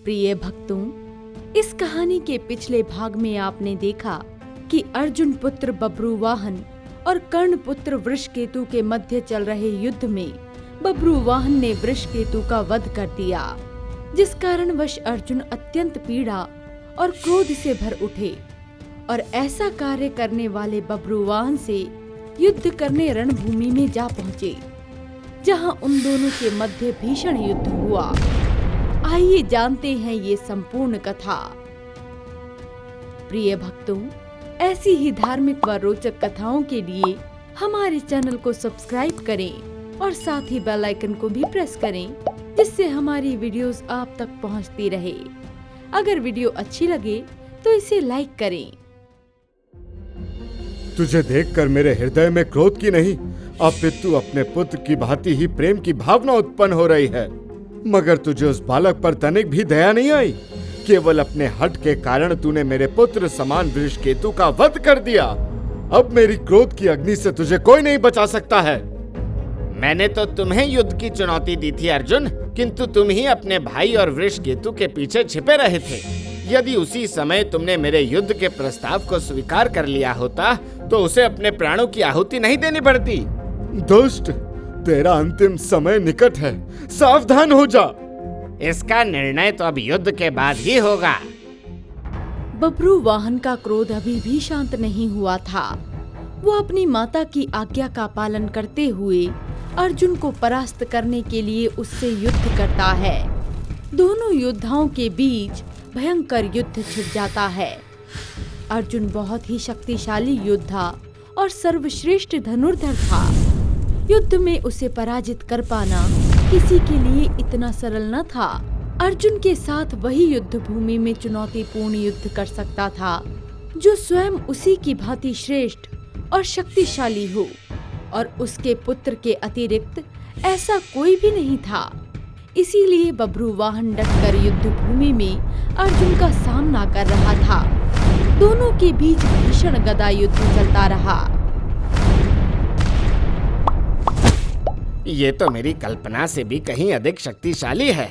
प्रिय भक्तों, इस कहानी के पिछले भाग में आपने देखा कि अर्जुन पुत्र बब्रुवाहन और कर्ण पुत्र वृषकेतु के मध्य चल रहे युद्ध में बब्रुवाहन ने वृषकेतु का वध कर दिया, जिस कारणवश अर्जुन अत्यंत पीड़ा और क्रोध से भर उठे और ऐसा कार्य करने वाले बब्रुवाहन से युद्ध करने रणभूमि में जा पहुंचे, जहां उन दोनों के मध्य भीषण युद्ध हुआ। आइए जानते हैं ये संपूर्ण कथा। प्रिय भक्तों, ऐसी ही धार्मिक व रोचक कथाओं के लिए हमारे चैनल को सब्सक्राइब करें और साथ ही बेल आइकन को भी प्रेस करें, जिससे हमारी वीडियोस आप तक पहुंचती रहे। अगर वीडियो अच्छी लगे तो इसे लाइक करें। तुझे देखकर मेरे हृदय में क्रोध की नहीं, अपितु अपने पुत्र की भांति ही प्रेम की भावना उत्पन्न हो रही है। मगर तुझे उस बालक पर तनिक भी दया नहीं आई। केवल अपने हठ के कारण तूने मेरे पुत्र समान वृषकेतु का वध कर दिया। अब मेरी क्रोध की अग्नि से तुझे कोई नहीं बचा सकता है। मैंने तो तुम्हें युद्ध की चुनौती दी थी अर्जुन, किंतु तुम ही अपने भाई और वृषकेतु के पीछे छिपे रहे थे। यदि उसी समय तुमने मेरे युद्ध के प्रस्ताव को स्वीकार कर लिया होता तो उसे अपने प्राणों की आहुति नहीं देनी पड़ती। दुष्ट, तेरा अंतिम समय निकट है, सावधान हो जा। इसका निर्णय तो अब युद्ध के बाद ही होगा। बब्रुवाहन का क्रोध अभी भी शांत नहीं हुआ था। वो अपनी माता की आज्ञा का पालन करते हुए अर्जुन को परास्त करने के लिए उससे युद्ध करता है। दोनों योद्धाओं के बीच भयंकर युद्ध छिड़ जाता है। अर्जुन बहुत ही शक्तिशाली योद्धा और सर्वश्रेष्ठ धनुर्धर था। युद्ध में उसे पराजित कर पाना किसी के लिए इतना सरल न था। अर्जुन के साथ वही युद्ध भूमि में चुनौतीपूर्ण युद्ध कर सकता था जो स्वयं उसी की भांति श्रेष्ठ और शक्तिशाली हो, और उसके पुत्र के अतिरिक्त ऐसा कोई भी नहीं था। इसीलिए बब्रुवाहन डटकर युद्ध भूमि में अर्जुन का सामना कर रहा था। दोनों के बीच भीषण गदा युद्ध चलता रहा। ये तो मेरी कल्पना से भी कहीं अधिक शक्तिशाली है।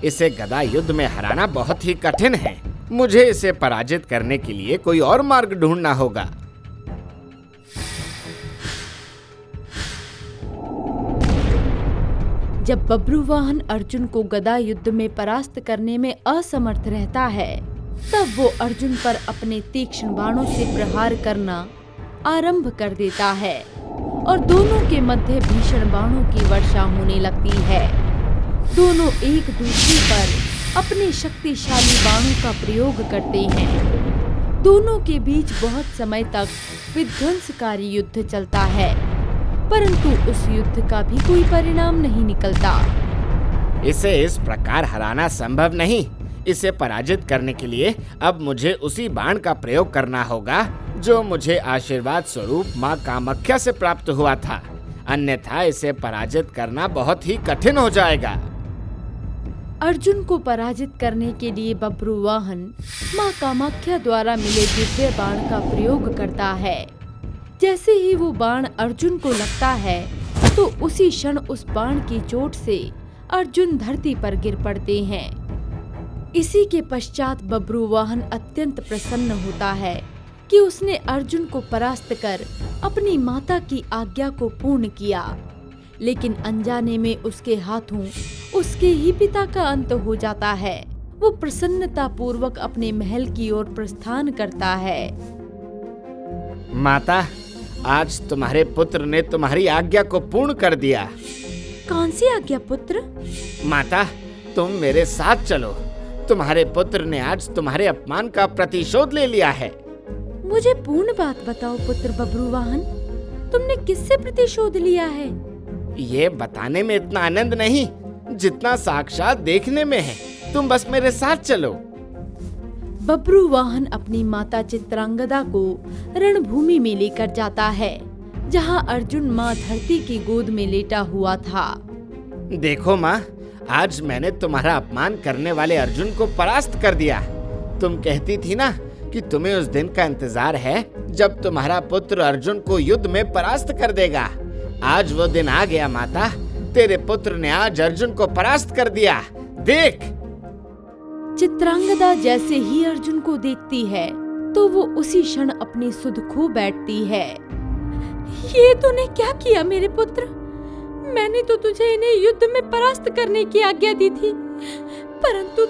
इसे गदा युद्ध में हराना बहुत ही कठिन है। मुझे इसे पराजित करने के लिए कोई और मार्ग ढूंढना होगा। जब बब्रुवाहन अर्जुन को गदा युद्ध में परास्त करने में असमर्थ रहता है, तब वो अर्जुन पर अपने तीक्ष्ण बाणों से प्रहार करना आरंभ कर देता है और दोनों के मध्य भीषण बाणों की वर्षा होने लगती है। दोनों एक दूसरे पर अपने शक्तिशाली बाणों का प्रयोग करते हैं। दोनों के बीच बहुत समय तक विध्वंसकारी युद्ध चलता है, परंतु उस युद्ध का भी कोई परिणाम नहीं निकलता। इसे इस प्रकार हराना संभव नहीं। इसे पराजित करने के लिए अब मुझे उसी बाण का प्रयोग करना होगा जो मुझे आशीर्वाद स्वरूप माँ कामाख्या से प्राप्त हुआ था। अन्यथा इसे पराजित करना बहुत ही कठिन हो जाएगा। अर्जुन को पराजित करने के लिए बब्रुवाहन माँ कामाख्या द्वारा मिले दिव्य बाण का प्रयोग करता है। जैसे ही वो बाण अर्जुन को लगता है तो उसी क्षण उस बाण की चोट से अर्जुन धरती पर गिर पड़ते हैं। इसी के पश्चात बब्रुवाहन अत्यंत प्रसन्न होता है कि उसने अर्जुन को परास्त कर अपनी माता की आज्ञा को पूर्ण किया, लेकिन अनजाने में उसके हाथों उसके ही पिता का अंत हो जाता है। वो प्रसन्नता पूर्वक अपने महल की ओर प्रस्थान करता है। माता, आज तुम्हारे पुत्र ने तुम्हारी आज्ञा को पूर्ण कर दिया। कौन सी आज्ञा पुत्र? माता, तुम मेरे साथ चलो। तुम्हारे पुत्र ने आज तुम्हारे अपमान का प्रतिशोध ले लिया है। मुझे पूर्ण बात बताओ पुत्र बब्रुवाहन, तुमने किससे प्रतिशोध लिया है? ये बताने में इतना आनंद नहीं जितना साक्षात देखने में है। तुम बस मेरे साथ चलो। बब्रुवाहन अपनी माता चित्रांगदा को रणभूमि में लेकर जाता है, जहां अर्जुन माँ धरती की गोद में लेटा हुआ था। देखो माँ, आज मैंने तुम्हारा अपमान करने वाले अर्जुन को परास्त कर दिया। तुम कहती थी ना कि तुम्हें उस दिन का इंतजार है जब तुम्हारा पुत्र अर्जुन को युद्ध में परास्त कर देगा। आज वो दिन आ गया माता। तेरे पुत्र ने आज अर्जुन को परास्त कर दिया। देख। चित्रांगदा जैसे ही अर्जुन को देखती है तो वो उसी क्षण अपनी सुध खो बैठती है। ये तूने क्या किया मेरे पुत्र? मैंने तो तुझे इन्हें युद्ध में परास्त करने की आज्ञा दी थी, परंतु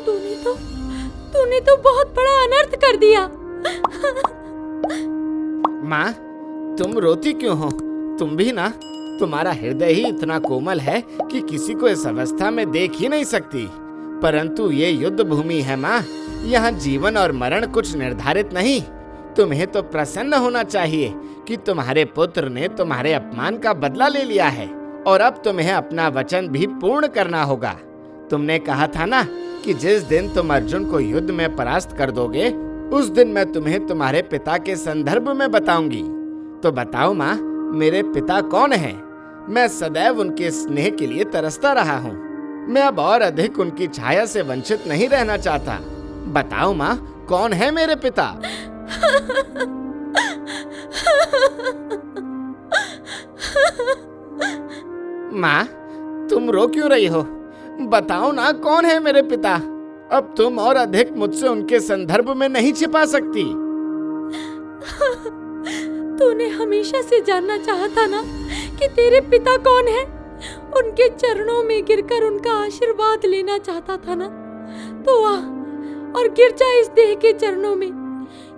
तूने तो बहुत बड़ा अनर्थ कर दिया। माँ, तुम रोती क्यों हो? तुम भी ना, तुम्हारा हृदय ही इतना कोमल है कि किसी को इस अवस्था में देख ही नहीं सकती। परंतु ये युद्ध भूमि है माँ, यहाँ जीवन और मरण कुछ निर्धारित नहीं। तुम्हें तो प्रसन्न होना चाहिए कि तुम्हारे पुत्र ने तुम्हारे अपमान का बदला ले लिया है और अब तुम्हें अपना वचन भी पूर्ण करना होगा। तुमने कहा था ना कि जिस दिन तुम अर्जुन को युद्ध में परास्त कर दोगे, उस दिन मैं तुम्हें तुम्हारे पिता के संदर्भ में बताऊंगी। तो बताओ माँ, मेरे पिता कौन हैं? मैं सदैव उनके स्नेह के लिए तरसता रहा हूँ। मैं अब और अधिक उनकी छाया से वंचित नहीं रहना चाहता। बताओ माँ, कौन है मेरे पिता? माँ, तुम रो क्यों रही हो? बताओ ना, कौन है मेरे पिता? अब तुम और अधिक मुझसे उनके संदर्भ में नहीं छिपा सकती। तूने हमेशा से जानना चाहा था ना कि तेरे पिता कौन है। उनके चरणों में गिरकर उनका आशीर्वाद लेना चाहता था ना, तो आ और गिर जा इस देह के चरणों में,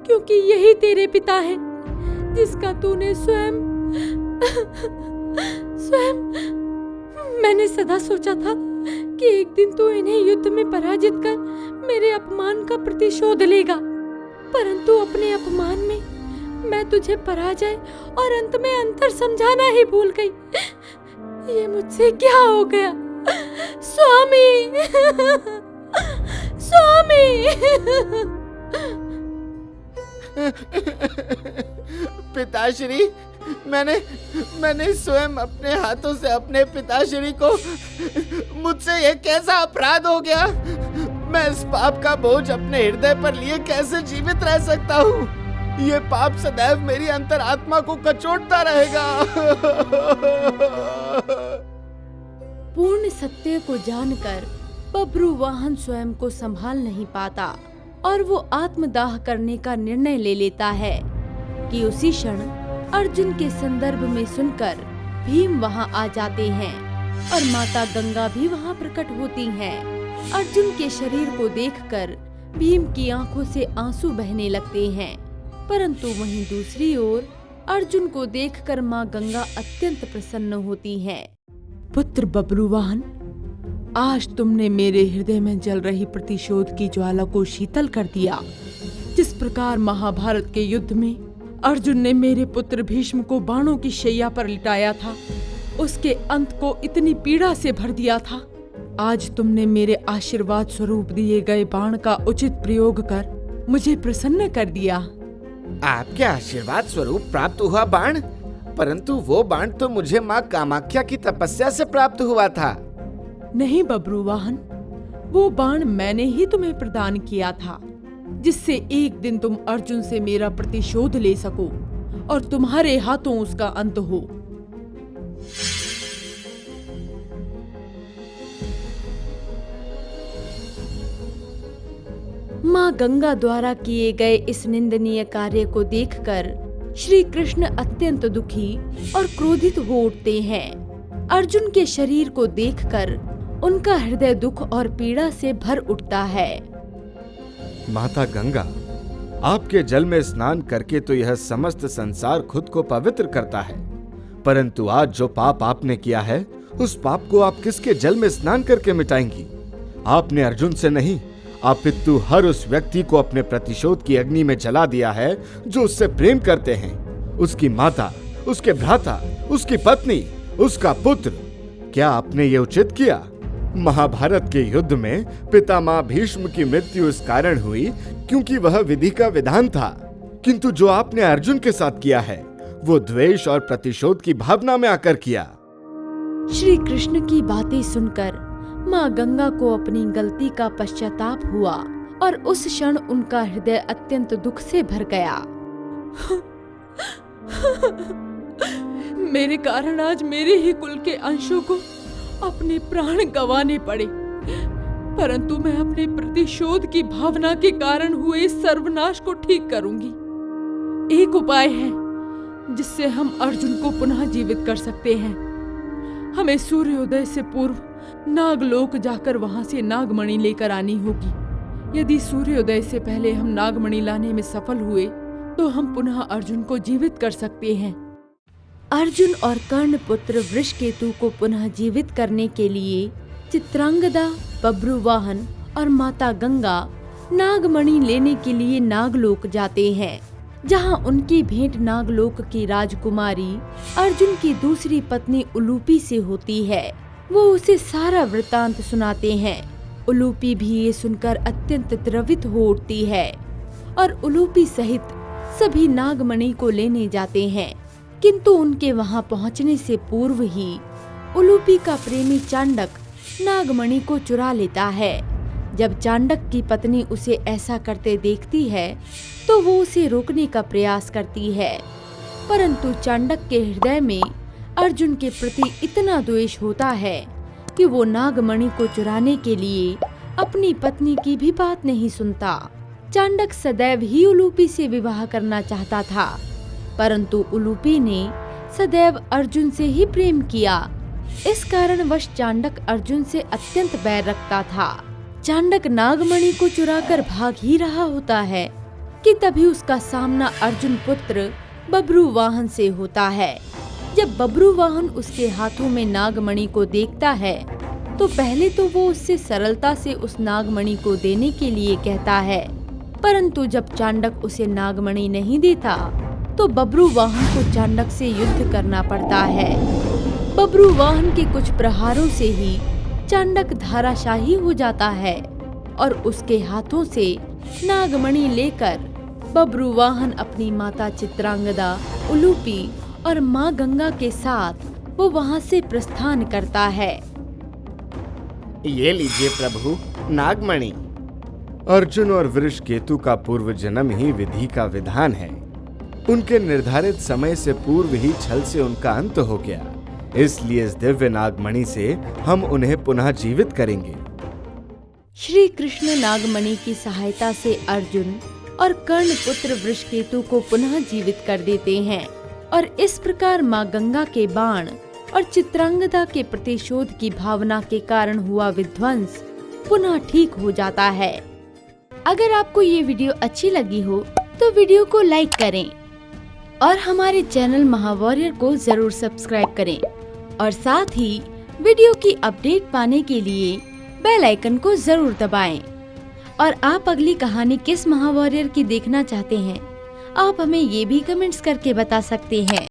क्योंकि यही तेरे पिता है जिसका तूने स्वयं मैंने सदा सोचा था कि एक दिन तू इन्हें युद्ध में पराजित कर मेरे अपमान का प्रतिशोध लेगा, परंतु अपने अपमान में मैं तुझे पराजय और अंत में अंतर समझाना ही भूल गई। ये मुझसे क्या हो गया? स्वामी, स्वामी। पिताश्री, मैंने स्वयं अपने हाथों से अपने पिताश्री को, मुझसे ये कैसा अपराध हो गया? मैं इस पाप का बोझ अपने हृदय पर लिए कैसे जीवित रह सकता हूँ? ये पाप सदैव मेरी अंतरात्मा को कचोटता रहेगा। पूर्ण सत्य को जानकर बब्रुवाहन स्वयं को संभाल नहीं पाता और वो आत्मदाह करने का निर्णय ले लेता है कि उसी क्षण अर्जुन के संदर्भ में सुनकर भीम वहां आ जाते हैं और माता गंगा भी वहां प्रकट होती हैं। अर्जुन के शरीर को देखकर भीम की आंखों से आंसू बहने लगते हैं, परंतु वहीं दूसरी ओर अर्जुन को देखकर माँ गंगा अत्यंत प्रसन्न होती हैं। पुत्र बब्रुवाहन, आज तुमने मेरे हृदय में जल रही प्रतिशोध की ज्वाला को शीतल कर दिया। जिस प्रकार महाभारत के युद्ध में अर्जुन ने मेरे पुत्र भीष्म को बाणों की शैया पर लिटाया था, उसके अंत को इतनी पीड़ा से भर दिया था, आज तुमने मेरे आशीर्वाद स्वरूप दिए गए बाण का उचित प्रयोग कर मुझे प्रसन्न कर दिया। आपके आशीर्वाद स्वरूप प्राप्त हुआ बाण? परंतु वो बाण तो मुझे माँ कामाख्या की तपस्या से प्राप्त हुआ था। नहीं बब्रुवाहन, वो बाण मैंने ही तुम्हें प्रदान किया था, जिससे एक दिन तुम अर्जुन से मेरा प्रतिशोध ले सको और तुम्हारे हाथों उसका अंत हो। माँ गंगा द्वारा किए गए इस निंदनीय कार्य को देखकर श्री कृष्ण अत्यंत दुखी और क्रोधित हो उठते हैं। अर्जुन के शरीर को देखकर उनका हृदय दुख और पीड़ा से भर उठता है। माता गंगा, आपके जल में स्नान करके तो यह समस्त संसार खुद को पवित्र करता है, परंतु आज जो पाप आपने किया है, उस पाप को आप किसके जल में स्नान करके मिटाएंगी? आपने अर्जुन से नहीं, अपितु हर उस व्यक्ति को अपने प्रतिशोध की अग्नि में जला दिया है जो उससे प्रेम करते हैं। उसकी माता, उसके भ्राता, उसकी पत्नी, उसका पुत्र। क्या आपने ये उचित किया? महाभारत के युद्ध में पितामह भीष्म की मृत्यु इस कारण हुई क्योंकि वह विधि का विधान था, किंतु जो आपने अर्जुन के साथ किया है वो द्वेष और प्रतिशोध की भावना में आकर किया। श्री कृष्ण की बातें सुनकर माँ गंगा को अपनी गलती का पश्चाताप हुआ और उस क्षण उनका हृदय अत्यंत दुख से भर गया। मेरे कारण आज मेरे ही कुल के अंशों को अपने प्राण गंवाने पड़े। परंतु मैं अपने प्रतिशोध की भावना के कारण हुए इस सर्वनाश को ठीक करूंगी। एक उपाय है जिससे हम अर्जुन को पुनः जीवित कर सकते हैं। हमें सूर्योदय से पूर्व नागलोक जाकर वहां से नागमणि लेकर आनी होगी। यदि सूर्योदय से पहले हम नागमणि लाने में सफल हुए तो हम पुनः अर्जुन को जीवित कर सकते हैं। अर्जुन और कर्ण पुत्र वृषकेतु को पुनः जीवित करने के लिए चित्रांगदा, बब्रुवाहन और माता गंगा नागमणि लेने के लिए नागलोक जाते हैं, जहां उनकी भेंट नागलोक की राजकुमारी अर्जुन की दूसरी पत्नी उलूपी से होती है। वो उसे सारा वृतांत सुनाते हैं। उलूपी भी ये सुनकर अत्यंत द्रवित हो उठती है और उलूपी सहित सभी नागमणि को लेने जाते हैं, किंतु उनके वहां पहुंचने से पूर्व ही उलूपी का प्रेमी चांडक नागमणि को चुरा लेता है। जब चांडक की पत्नी उसे ऐसा करते देखती है तो वो उसे रोकने का प्रयास करती है, परंतु चांडक के हृदय में अर्जुन के प्रति इतना द्वेष होता है कि वो नागमणि को चुराने के लिए अपनी पत्नी की भी बात नहीं सुनता। चांडक सदैव ही उलूपी से विवाह करना चाहता था, परंतु उलूपी ने सदैव अर्जुन से ही प्रेम किया। इस कारणवश चांडक अर्जुन से अत्यंत बैर रखता था। चांडक नागमणि को चुराकर भाग ही रहा होता है कि तभी उसका सामना अर्जुन पुत्र बब्रुवाहन से होता है। जब बब्रुवाहन उसके हाथों में नागमणि को देखता है तो पहले तो वो उससे सरलता से उस नागमणि को देने के लिए कहता है, परंतु जब चांडक उसे नागमणि नहीं देता तो बब्रुवाहन को चांडक से युद्ध करना पड़ता है। बब्रुवाहन के कुछ प्रहारों से ही चांडक धाराशाही हो जाता है और उसके हाथों से नागमणि लेकर बब्रुवाहन अपनी माता चित्रांगदा, उलूपी और माँ गंगा के साथ वो वहाँ से प्रस्थान करता है। ये लीजिए प्रभु नागमणि। अर्जुन और वृषकेतु का पूर्व जन्म ही विधि का विधान है। उनके निर्धारित समय से पूर्व ही छल से उनका अंत हो गया, इसलिए इस दिव्य नागमणि से हम उन्हें पुनः जीवित करेंगे। श्री कृष्ण नागमणि की सहायता से अर्जुन और कर्ण पुत्र वृषकेतु को पुनः जीवित कर देते हैं और इस प्रकार माँ गंगा के बाण और चित्रांगदा के प्रतिशोध की भावना के कारण हुआ विध्वंस पुनः ठीक हो जाता है। अगर आपको ये वीडियो अच्छी लगी हो तो वीडियो को लाइक करें और हमारे चैनल महावॉरियर को जरूर सब्सक्राइब करें और साथ ही वीडियो की अपडेट पाने के लिए बेल आइकन को जरूर दबाएं। और आप अगली कहानी किस महावॉरियर की देखना चाहते हैं, आप हमें ये भी कमेंट्स करके बता सकते हैं।